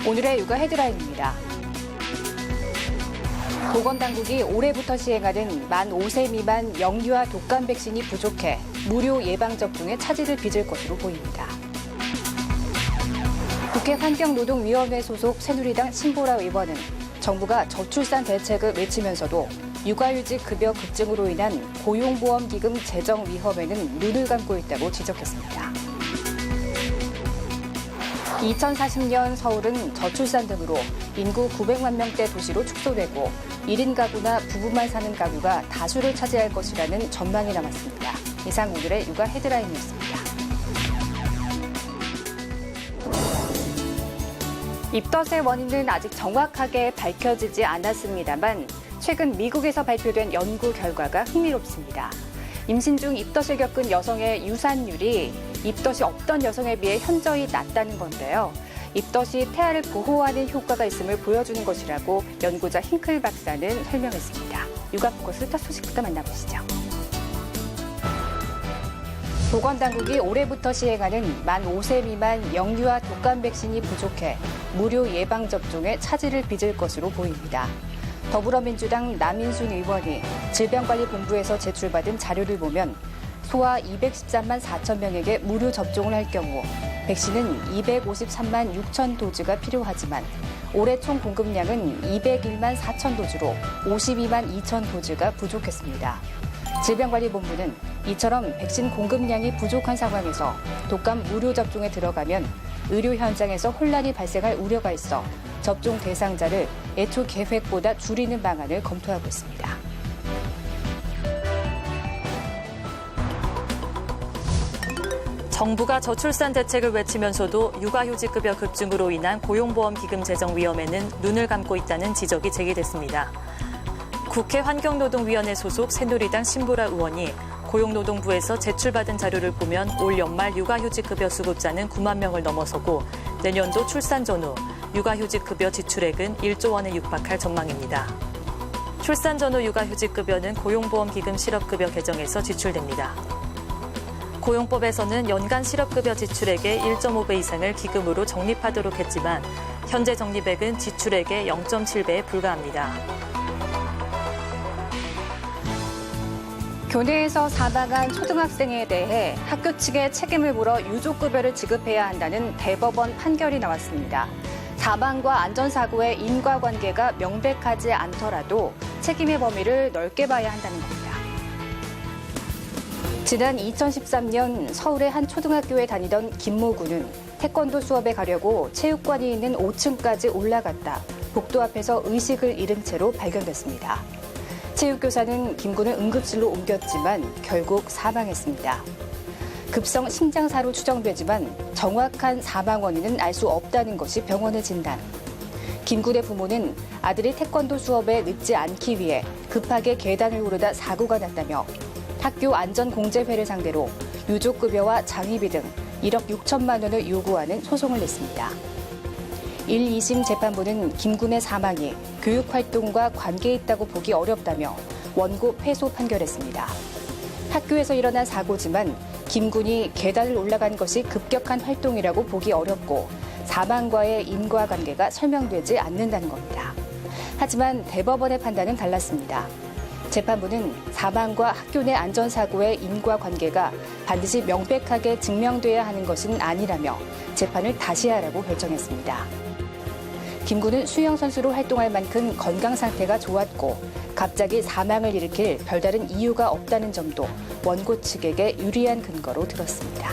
오늘의 육아 헤드라인입니다. 보건당국이 올해부터 시행하는 만 5세 미만 영유아 독감 백신이 부족해 무료 예방접종에 차질을 빚을 것으로 보입니다. 국회 환경노동위원회 소속 새누리당 신보라 의원은 정부가 저출산 대책을 외치면서도 육아휴직 급여 급증으로 인한 고용보험기금 재정 위험에는 눈을 감고 있다고 지적했습니다. 2040년 서울은 저출산 등으로 인구 900만 명대 도시로 축소되고 1인 가구나 부부만 사는 가구가 다수를 차지할 것이라는 전망이 남았습니다. 이상 오늘의 육아 헤드라인이었습니다. 입덧의 원인은 아직 정확하게 밝혀지지 않았습니다만 최근 미국에서 발표된 연구 결과가 흥미롭습니다. 임신 중 입덧을 겪은 여성의 유산율이 입덧이 없던 여성에 비해 현저히 낮다는 건데요. 입덧이 태아를 보호하는 효과가 있음을 보여주는 것이라고 연구자 힌클 박사는 설명했습니다. 육아포커스 첫 소식부터 만나보시죠. 보건당국이 올해부터 시행하는 만 5세 미만 영유아 독감 백신이 부족해 무료 예방접종에 차질을 빚을 것으로 보입니다. 더불어민주당 남인순 의원이 질병관리본부에서 제출받은 자료를 보면 소아 213만 4천 명에게 무료 접종을 할 경우 백신은 253만 6천 도즈가 필요하지만 올해 총 공급량은 201만 4천 도즈로 52만 2천 도즈가 부족했습니다. 질병관리본부는 이처럼 백신 공급량이 부족한 상황에서 독감 무료 접종에 들어가면 의료 현장에서 혼란이 발생할 우려가 있어 접종 대상자를 애초 계획보다 줄이는 방안을 검토하고 있습니다. 정부가 저출산 대책을 외치면서도 육아휴직급여 급증으로 인한 고용보험기금 재정 위험에는 눈을 감고 있다는 지적이 제기됐습니다. 국회 환경노동위원회 소속 새누리당 신보라 의원이 고용노동부에서 제출받은 자료를 보면 올 연말 육아휴직급여 수급자는 9만 명을 넘어서고 내년도 출산 전후 육아휴직급여 지출액은 1조 원에 육박할 전망입니다. 출산 전후 육아휴직급여는 고용보험기금 실업급여 개정에서 지출됩니다. 고용법에서는 연간 실업급여 지출액의 1.5배 이상을 기금으로 적립하도록 했지만 현재 적립액은 지출액의 0.7배에 불과합니다. 교내에서 사망한 초등학생에 대해 학교 측에 책임을 물어 유족급여를 지급해야 한다는 대법원 판결이 나왔습니다. 사망과 안전사고의 인과관계가 명백하지 않더라도 책임의 범위를 넓게 봐야 한다는 겁니다. 지난 2013년 서울의 한 초등학교에 다니던 김모 군은 태권도 수업에 가려고 체육관이 있는 5층까지 올라갔다 복도 앞에서 의식을 잃은 채로 발견됐습니다. 체육교사는 김 군을 응급실로 옮겼지만 결국 사망했습니다. 급성 심장사로 추정되지만 정확한 사망 원인은 알 수 없다는 것이 병원의 진단. 김 군의 부모는 아들이 태권도 수업에 늦지 않기 위해 급하게 계단을 오르다 사고가 났다며 학교 안전공제회를 상대로 유족급여와 장의비 등 1억 6천만 원을 요구하는 소송을 냈습니다. 1, 2심 재판부는 김 군의 사망이 교육활동과 관계 있다고 보기 어렵다며 원고 패소 판결했습니다. 학교에서 일어난 사고지만 김 군이 계단을 올라간 것이 급격한 활동이라고 보기 어렵고 사망과의 인과관계가 설명되지 않는다는 겁니다. 하지만 대법원의 판단은 달랐습니다. 재판부는 사망과 학교 내 안전사고의 인과관계가 반드시 명백하게 증명돼야 하는 것은 아니라며 재판을 다시 하라고 결정했습니다. 김 군은 수영 선수로 활동할 만큼 건강 상태가 좋았고 갑자기 사망을 일으킬 별다른 이유가 없다는 점도 원고 측에게 유리한 근거로 들었습니다.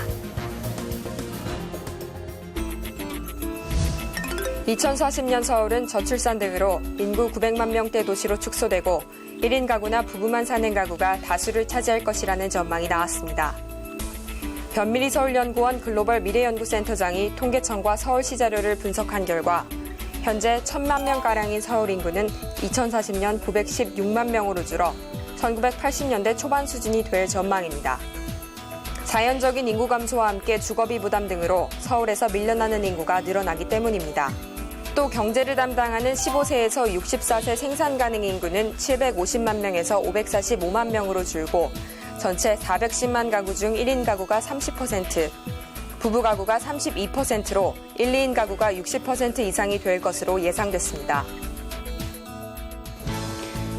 2040년 서울은 저출산 등으로 인구 900만 명대 도시로 축소되고 1인 가구나 부부만 사는 가구가 다수를 차지할 것이라는 전망이 나왔습니다. 변미리 서울연구원 글로벌 미래연구센터장이 통계청과 서울시 자료를 분석한 결과 현재 1,000만 명가량인 서울 인구는 2040년 916만 명으로 줄어 1980년대 초반 수준이 될 전망입니다. 자연적인 인구 감소와 함께 주거비 부담 등으로 서울에서 밀려나는 인구가 늘어나기 때문입니다. 또 경제를 담당하는 15세에서 64세 생산 가능 인구는 750만 명에서 545만 명으로 줄고 전체 410만 가구 중 1인 가구가 30%, 부부 가구가 32%로 1, 2인 가구가 60% 이상이 될 것으로 예상됐습니다.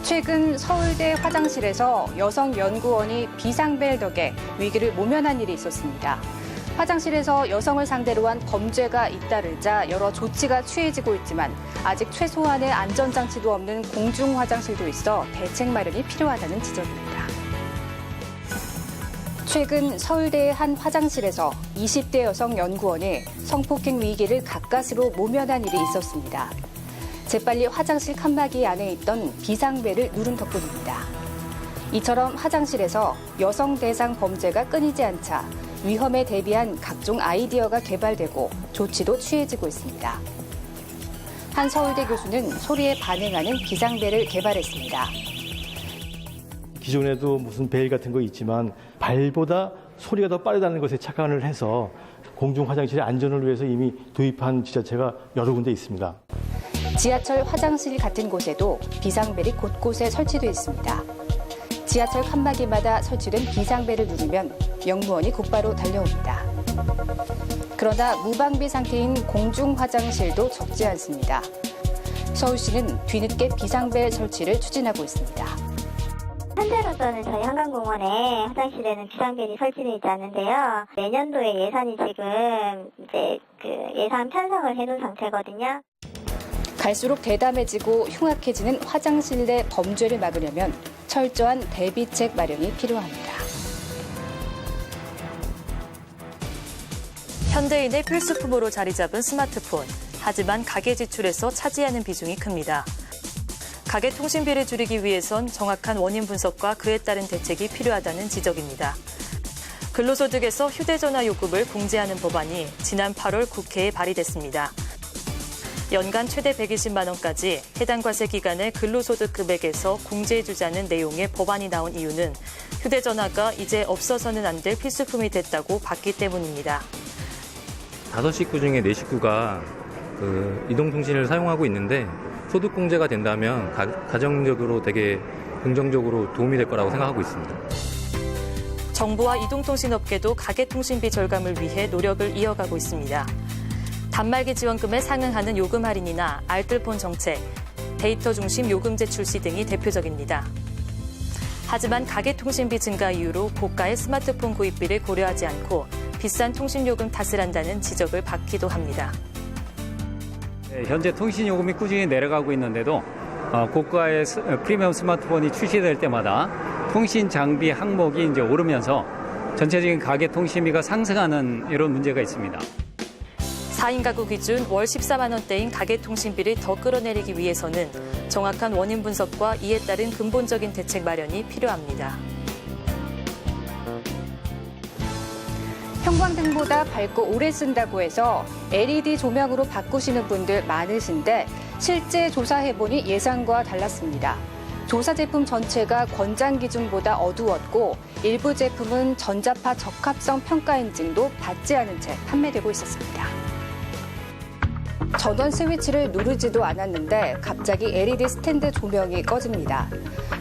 최근 서울대 화장실에서 여성 연구원이 비상벨 덕에 위기를 모면한 일이 있었습니다. 화장실에서 여성을 상대로 한 범죄가 잇따르자 여러 조치가 취해지고 있지만 아직 최소한의 안전장치도 없는 공중 화장실도 있어 대책 마련이 필요하다는 지적입니다. 최근 서울대의 한 화장실에서 20대 여성 연구원이 성폭행 위기를 가까스로 모면한 일이 있었습니다. 재빨리 화장실 칸막이 안에 있던 비상벨을 누른 덕분입니다. 이처럼 화장실에서 여성 대상 범죄가 끊이지 않자 위험에 대비한 각종 아이디어가 개발되고 조치도 취해지고 있습니다. 한 서울대 교수는 소리에 반응하는 비상벨을 개발했습니다. 기존에도 무슨 벨 같은 거 있지만 발보다 소리가 더 빠르다는 것에 착안을 해서 공중 화장실의 안전을 위해서 이미 도입한 지자체가 여러 군데 있습니다. 지하철 화장실 같은 곳에도 비상벨이 곳곳에 설치되어 있습니다. 지하철 칸막이마다 설치된 비상벨을 누르면 영무원이 곧바로 달려옵니다. 그러나 무방비 상태인 공중 화장실도 적지 않습니다. 서울시는 뒤늦게 비상벨 설치를 추진하고 있습니다. 현재로서는 저희 한강공원에 화장실에는 비상벨이 설치되어 있지 않는데요. 내년도에 예산이 지금 예산 편성을 해놓은 상태거든요. 갈수록 대담해지고 흉악해지는 화장실 내 범죄를 막으려면 철저한 대비책 마련이 필요합니다. 현대인의 필수품으로 자리 잡은 스마트폰. 하지만 가계 지출에서 차지하는 비중이 큽니다. 가계 통신비를 줄이기 위해선 정확한 원인 분석과 그에 따른 대책이 필요하다는 지적입니다. 근로소득에서 휴대전화 요금을 공제하는 법안이 지난 8월 국회에 발의됐습니다. 연간 최대 120만 원까지 해당 과세 기간의 근로소득 금액에서 공제해주자는 내용의 법안이 나온 이유는 휴대전화가 이제 없어서는 안 될 필수품이 됐다고 봤기 때문입니다. 5식구 중에 4식구가 이동통신을 사용하고 있는데 소득 공제가 된다면 가정적으로 되게 긍정적으로 도움이 될 거라고 생각하고 있습니다. 정부와 이동통신업계도 가계통신비 절감을 위해 노력을 이어가고 있습니다. 단말기 지원금에 상응하는 요금 할인이나 알뜰폰 정책, 데이터 중심 요금제 출시 등이 대표적입니다. 하지만 가계통신비 증가 이유로 고가의 스마트폰 구입비를 고려하지 않고 비싼 통신요금 탓을 한다는 지적을 받기도 합니다. 현재 통신요금이 꾸준히 내려가고 있는데도 고가의 프리미엄 스마트폰이 출시될 때마다 통신 장비 항목이 이제 오르면서 전체적인 가계 통신비가 상승하는 이런 문제가 있습니다. 4인 가구 기준 월 14만 원대인 가계통신비를 더 끌어내리기 위해서는 정확한 원인 분석과 이에 따른 근본적인 대책 마련이 필요합니다. 형광등보다 밝고 오래 쓴다고 해서 LED 조명으로 바꾸시는 분들 많으신데 실제 조사해보니 예상과 달랐습니다. 조사 제품 전체가 권장 기준보다 어두웠고 일부 제품은 전자파 적합성 평가 인증도 받지 않은 채 판매되고 있었습니다. 전원 스위치를 누르지도 않았는데 갑자기 LED 스탠드 조명이 꺼집니다.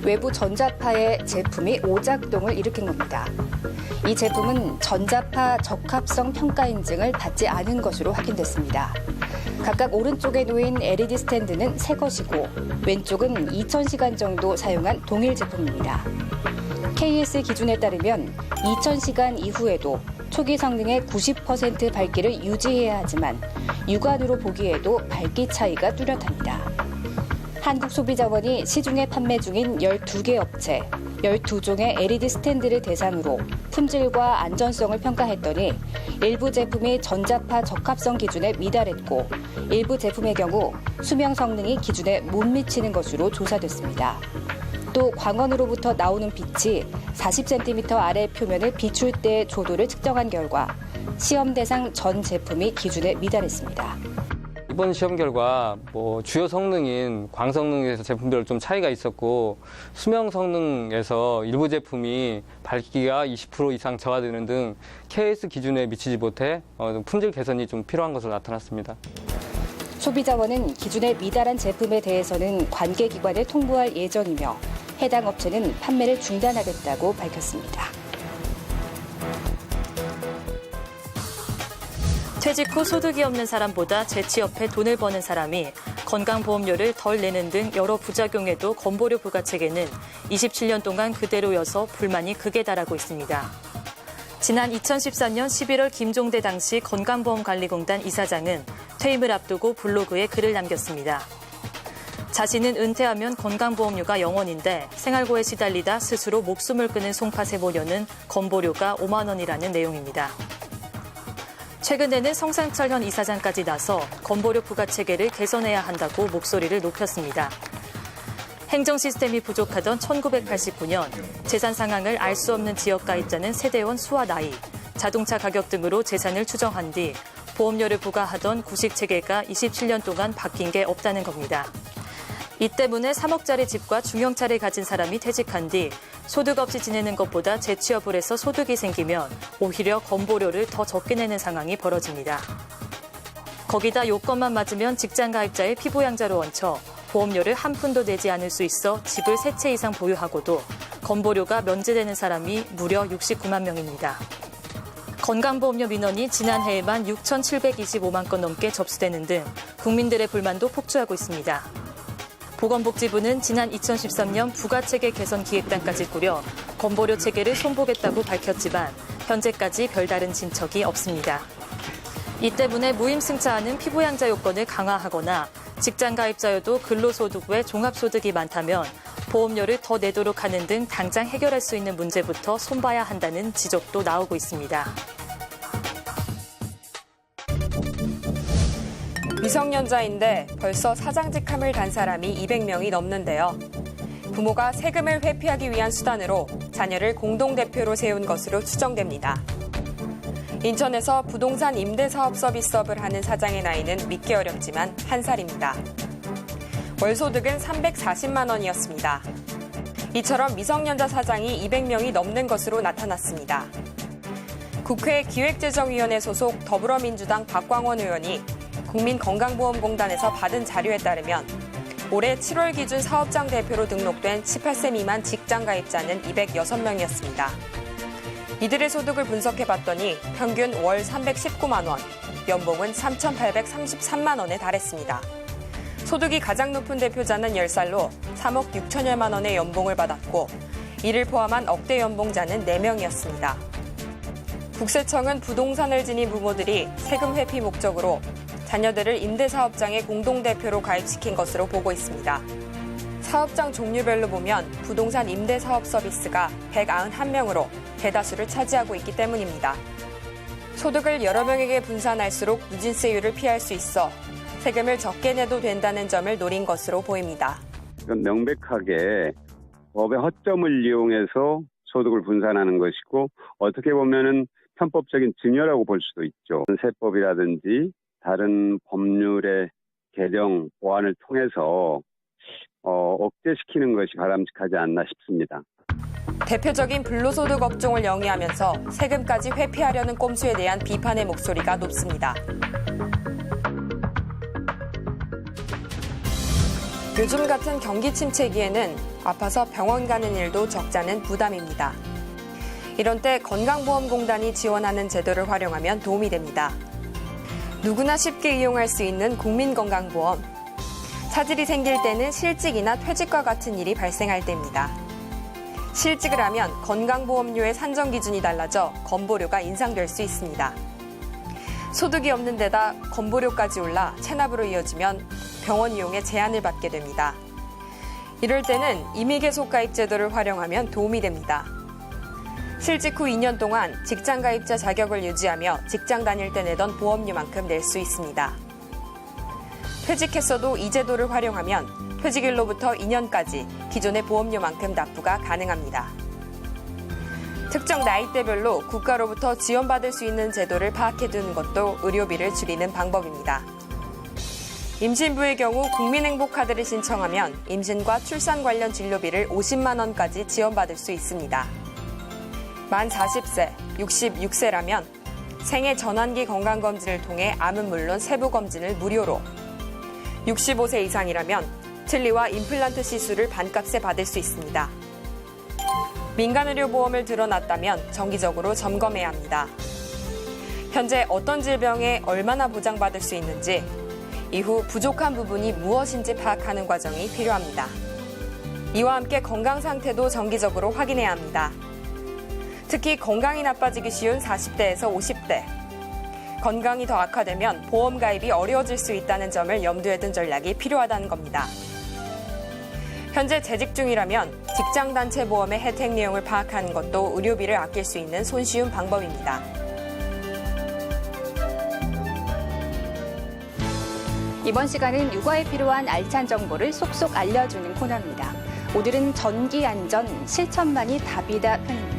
외부 전자파의 제품이 오작동을 일으킨 겁니다. 이 제품은 전자파 적합성 평가 인증을 받지 않은 것으로 확인됐습니다. 각각 오른쪽에 놓인 LED 스탠드는 새 것이고 왼쪽은 2000시간 정도 사용한 동일 제품입니다. KS 기준에 따르면 2000시간 이후에도 초기 성능의 90% 밝기를 유지해야 하지만 육안으로 보기에도 밝기 차이가 뚜렷합니다. 한국소비자원이 시중에 판매 중인 12개 업체, 12종의 LED 스탠드를 대상으로 품질과 안전성을 평가했더니 일부 제품이 전자파 적합성 기준에 미달했고 일부 제품의 경우 수명 성능이 기준에 못 미치는 것으로 조사됐습니다. 또 광원으로부터 나오는 빛이 40cm 아래 표면을 비출 때의 조도를 측정한 결과 시험 대상 전 제품이 기준에 미달했습니다. 이번 시험 결과 주요 성능인 광성능에서 제품별로 좀 차이가 있었고 수명 성능에서 일부 제품이 밝기가 20% 이상 저하되는 등 KS 기준에 미치지 못해 품질 개선이 좀 필요한 것으로 나타났습니다. 소비자원은 기준에 미달한 제품에 대해서는 관계기관에 통보할 예정이며 해당 업체는 판매를 중단하겠다고 밝혔습니다. 퇴직 후 소득이 없는 사람보다 재취업해 돈을 버는 사람이 건강보험료를 덜 내는 등 여러 부작용에도 건보료 부과체계는 27년 동안 그대로여서 불만이 극에 달하고 있습니다. 지난 2014년 11월 김종대 당시 건강보험관리공단 이사장은 퇴임을 앞두고 블로그에 글을 남겼습니다. 자신은 은퇴하면 건강보험료가 0원인데 생활고에 시달리다 스스로 목숨을 끊은 송파세 모녀는 건보료가 5만 원이라는 내용입니다. 최근에는 성상철 현 이사장까지 나서 건보료 부과체계를 개선해야 한다고 목소리를 높였습니다. 행정 시스템이 부족하던 1989년 재산 상황을 알 수 없는 지역 가입자는 세대원 수와 나이, 자동차 가격 등으로 재산을 추정한 뒤 보험료를 부과하던 구식체계가 27년 동안 바뀐 게 없다는 겁니다. 이 때문에 3억짜리 집과 중형차를 가진 사람이 퇴직한 뒤 소득 없이 지내는 것보다 재취업을 해서 소득이 생기면 오히려 건보료를 더 적게 내는 상황이 벌어집니다. 거기다 요건만 맞으면 직장 가입자의 피부양자로 얹혀 보험료를 한 푼도 내지 않을 수 있어 집을 3채 이상 보유하고도 건보료가 면제되는 사람이 무려 69만 명입니다. 건강보험료 민원이 지난해에만 6,725만 건 넘게 접수되는 등 국민들의 불만도 폭주하고 있습니다. 보건복지부는 지난 2013년 부가체계 개선 기획단까지 꾸려 건보료 체계를 손보겠다고 밝혔지만 현재까지 별다른 진척이 없습니다. 이 때문에 무임승차하는 피부양자 요건을 강화하거나 직장 가입자여도 근로소득 외 종합소득이 많다면 보험료를 더 내도록 하는 등 당장 해결할 수 있는 문제부터 손봐야 한다는 지적도 나오고 있습니다. 미성년자인데 벌써 사장직함을 단 사람이 200명이 넘는데요. 부모가 세금을 회피하기 위한 수단으로 자녀를 공동대표로 세운 것으로 추정됩니다. 인천에서 부동산 임대사업 서비스업을 하는 사장의 나이는 믿기 어렵지만 1살입니다. 월소득은 340만 원이었습니다. 이처럼 미성년자 사장이 200명이 넘는 것으로 나타났습니다. 국회 기획재정위원회 소속 더불어민주당 박광원 의원이 국민건강보험공단에서 받은 자료에 따르면 올해 7월 기준 사업장 대표로 등록된 18세 미만 직장 가입자는 206명이었습니다. 이들의 소득을 분석해봤더니 평균 월 319만 원, 연봉은 3,833만 원에 달했습니다. 소득이 가장 높은 대표자는 10살로 3억 6천여만 원의 연봉을 받았고 이를 포함한 억대 연봉자는 4명이었습니다. 국세청은 부동산을 지닌 부모들이 세금 회피 목적으로 자녀들을 임대사업장의 공동대표로 가입시킨 것으로 보고 있습니다. 사업장 종류별로 보면 부동산 임대사업 서비스가 191명으로 대다수를 차지하고 있기 때문입니다. 소득을 여러 명에게 분산할수록 누진세율을 피할 수 있어 세금을 적게 내도 된다는 점을 노린 것으로 보입니다. 명백하게 법의 허점을 이용해서 소득을 분산하는 것이고 어떻게 보면은 편법적인 증여라고 볼 수도 있죠. 세법이라든지 다른 법률의 개정, 보완을 통해서 억제시키는 것이 바람직하지 않나 싶습니다. 대표적인 불로소득 업종을 영위하면서 세금까지 회피하려는 꼼수에 대한 비판의 목소리가 높습니다. 요즘 같은 경기 침체기에는 아파서 병원 가는 일도 적잖은 부담입니다. 이런 때 건강보험공단이 지원하는 제도를 활용하면 도움이 됩니다. 누구나 쉽게 이용할 수 있는 국민건강보험. 차질이 생길 때는 실직이나 퇴직과 같은 일이 발생할 때입니다. 실직을 하면 건강보험료의 산정 기준이 달라져 건보료가 인상될 수 있습니다. 소득이 없는 데다 건보료까지 올라 체납으로 이어지면 병원 이용에 제한을 받게 됩니다. 이럴 때는 임의계속 가입 제도를 활용하면 도움이 됩니다. 실직 후 2년 동안 직장 가입자 자격을 유지하며 직장 다닐 때 내던 보험료만큼 낼 수 있습니다. 퇴직했어도 이 제도를 활용하면 퇴직일로부터 2년까지 기존의 보험료만큼 납부가 가능합니다. 특정 나이대별로 국가로부터 지원받을 수 있는 제도를 파악해두는 것도 의료비를 줄이는 방법입니다. 임신부의 경우 국민행복카드를 신청하면 임신과 출산 관련 진료비를 50만 원까지 지원받을 수 있습니다. 만 40세, 66세라면 생애 전환기 건강검진을 통해 암은 물론 세부검진을 무료로 65세 이상이라면 틀니와 임플란트 시술을 반값에 받을 수 있습니다. 민간의료보험을 들어놨다면 정기적으로 점검해야 합니다. 현재 어떤 질병에 얼마나 보장받을 수 있는지, 이후 부족한 부분이 무엇인지 파악하는 과정이 필요합니다. 이와 함께 건강 상태도 정기적으로 확인해야 합니다. 특히 건강이 나빠지기 쉬운 40대에서 50대. 건강이 더 악화되면 보험 가입이 어려워질 수 있다는 점을 염두에 둔 전략이 필요하다는 겁니다. 현재 재직 중이라면 직장단체 보험의 혜택 내용을 파악하는 것도 의료비를 아낄 수 있는 손쉬운 방법입니다. 이번 시간은 육아에 필요한 알찬 정보를 쏙쏙 알려주는 코너입니다. 오늘은 전기 안전 실천만이 답이다 편입니다.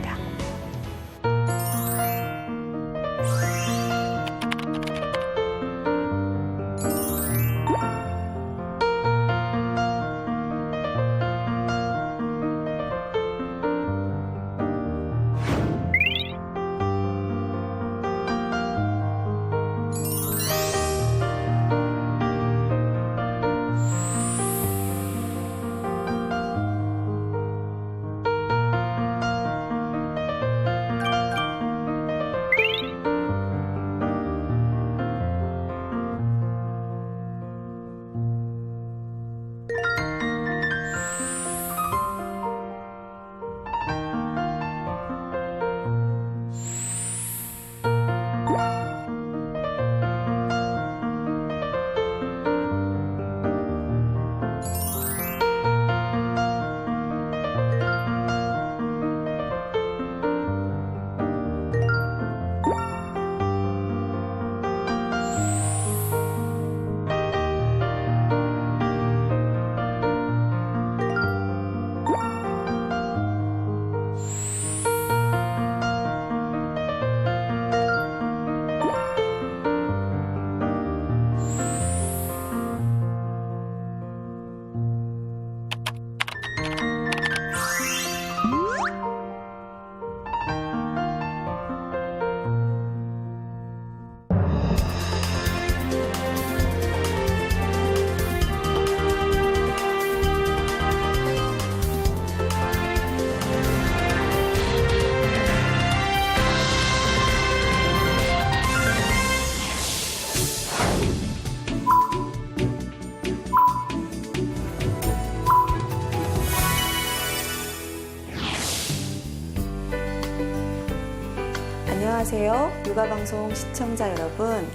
안녕하세요. 육아방송 시청자 여러분.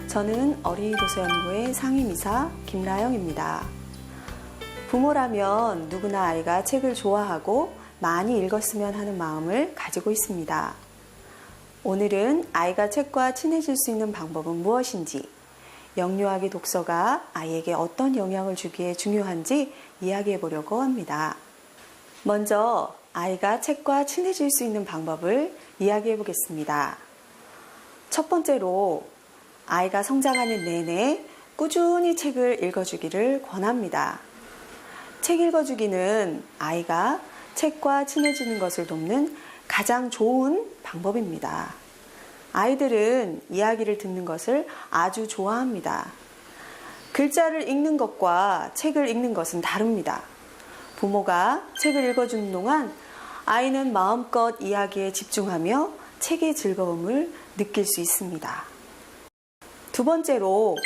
저는 어린이도서연구회 상임이사 김라영입니다. 부모라면 누구나 아이가 책을 좋아하고 많이 읽었으면 하는 마음을 가지고 있습니다. 오늘은 아이가 책과 친해질 수 있는 방법은 무엇인지, 영유아기 독서가 아이에게 어떤 영향을 주기에 중요한지 이야기해 보려고 합니다. 먼저 아이가 책과 친해질 수 있는 방법을 이야기해 보겠습니다. 첫 번째로 아이가 성장하는 내내 꾸준히 책을 읽어주기를 권합니다. 책 읽어주기는 아이가 책과 친해지는 것을 돕는 가장 좋은 방법입니다. 아이들은 이야기를 듣는 것을 아주 좋아합니다. 글자를 읽는 것과 책을 읽는 것은 다릅니다. 부모가 책을 읽어주는 동안 아이는 마음껏 이야기에 집중하며 책의 즐거움을 느낄 수 있습니다. 두 번째로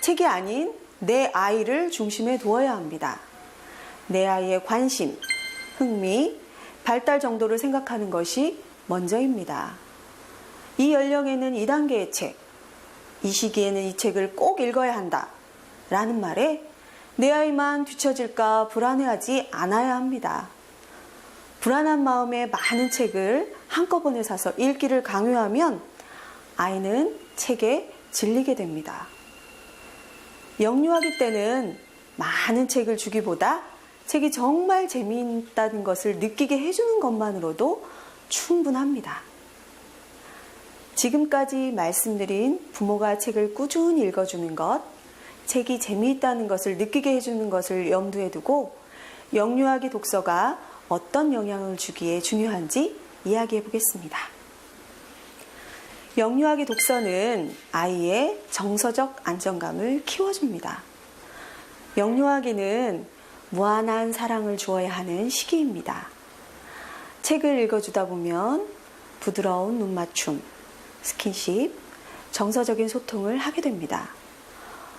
책이 아닌 내 아이를 중심에 두어야 합니다. 내 아이의 관심, 흥미, 발달 정도를 생각하는 것이 먼저입니다. 이 연령에는 2단계의 책, 이 시기에는 이 책을 꼭 읽어야 한다 라는 말에 내 아이만 뒤처질까 불안해하지 않아야 합니다. 불안한 마음에 많은 책을 한꺼번에 사서 읽기를 강요하면 아이는 책에 질리게 됩니다. 영유아기 때는 많은 책을 주기보다 책이 정말 재미있다는 것을 느끼게 해주는 것만으로도 충분합니다. 지금까지 말씀드린 부모가 책을 꾸준히 읽어주는 것, 책이 재미있다는 것을 느끼게 해주는 것을 염두에 두고 영유아기 독서가 어떤 영향을 주기에 중요한지 이야기해 보겠습니다. 영유아기 독서는 아이의 정서적 안정감을 키워줍니다. 영유아기는 무한한 사랑을 주어야 하는 시기입니다. 책을 읽어주다 보면 부드러운 눈맞춤, 스킨십, 정서적인 소통을 하게 됩니다.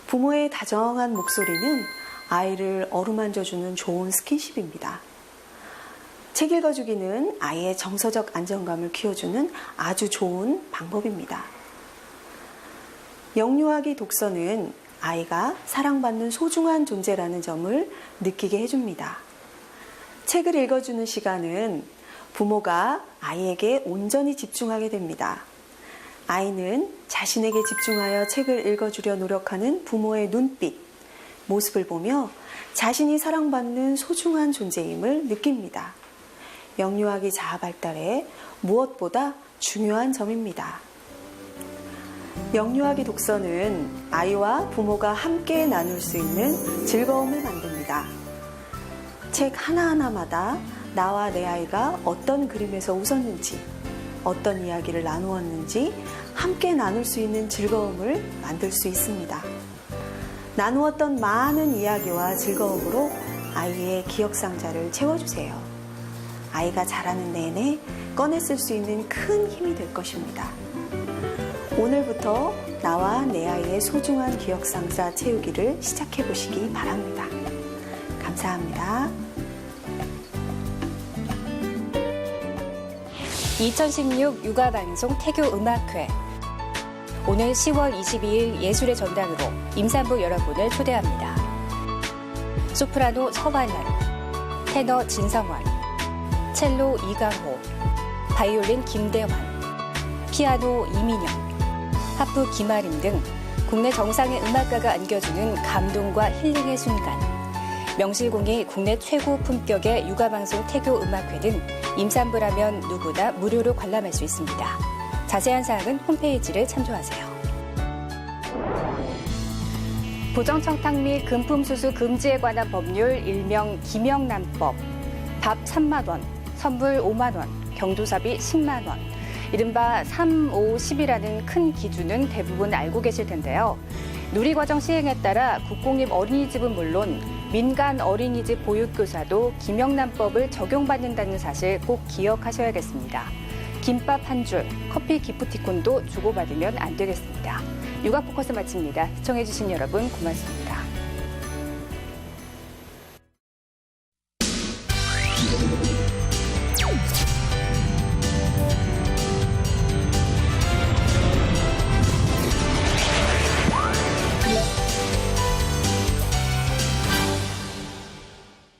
부모의 다정한 목소리는 아이를 어루만져주는 좋은 스킨십입니다. 책 읽어주기는 아이의 정서적 안정감을 키워주는 아주 좋은 방법입니다. 영유아기 독서는 아이가 사랑받는 소중한 존재라는 점을 느끼게 해줍니다. 책을 읽어주는 시간은 부모가 아이에게 온전히 집중하게 됩니다. 아이는 자신에게 집중하여 책을 읽어주려 노력하는 부모의 눈빛, 모습을 보며 자신이 사랑받는 소중한 존재임을 느낍니다. 영유아기 자아 발달에 무엇보다 중요한 점입니다. 영유아기 독서는 아이와 부모가 함께 나눌 수 있는 즐거움을 만듭니다. 책 하나하나마다 나와 내 아이가 어떤 그림에서 웃었는지, 어떤 이야기를 나누었는지 함께 나눌 수 있는 즐거움을 만들 수 있습니다. 나누었던 많은 이야기와 즐거움으로 아이의 기억상자를 채워주세요. 아이가 자라는 내내 꺼내 쓸 수 있는 큰 힘이 될 것입니다. 오늘부터 나와 내 아이의 소중한 기억상자 채우기를 시작해 보시기 바랍니다. 감사합니다. 2016 육아방송 태교음악회. 오늘 10월 22일 예술의 전당으로 임산부 여러분을 초대합니다. 소프라노 서완원, 테너 진성원, 첼로 이강호, 바이올린 김대환, 피아노 이민영, 하프 김아림 등 국내 정상의 음악가가 안겨주는 감동과 힐링의 순간. 명실공히 국내 최고 품격의 육아방송 태교음악회는 임산부라면 누구나 무료로 관람할 수 있습니다. 자세한 사항은 홈페이지를 참조하세요. 부정청탁 및 금품수수 금지에 관한 법률 일명 김영란법. 밥 3만 원, 선물 5만 원, 경조사비 10만 원. 이른바 3, 5, 10이라는 큰 기준은 대부분 알고 계실 텐데요. 누리과정 시행에 따라 국공립 어린이집은 물론 민간 어린이집 보육교사도 김영란법을 적용받는다는 사실 꼭 기억하셔야겠습니다. 김밥 한 줄, 커피 기프티콘도 주고받으면 안 되겠습니다. 육아포커스 마칩니다. 시청해주신 여러분 고맙습니다.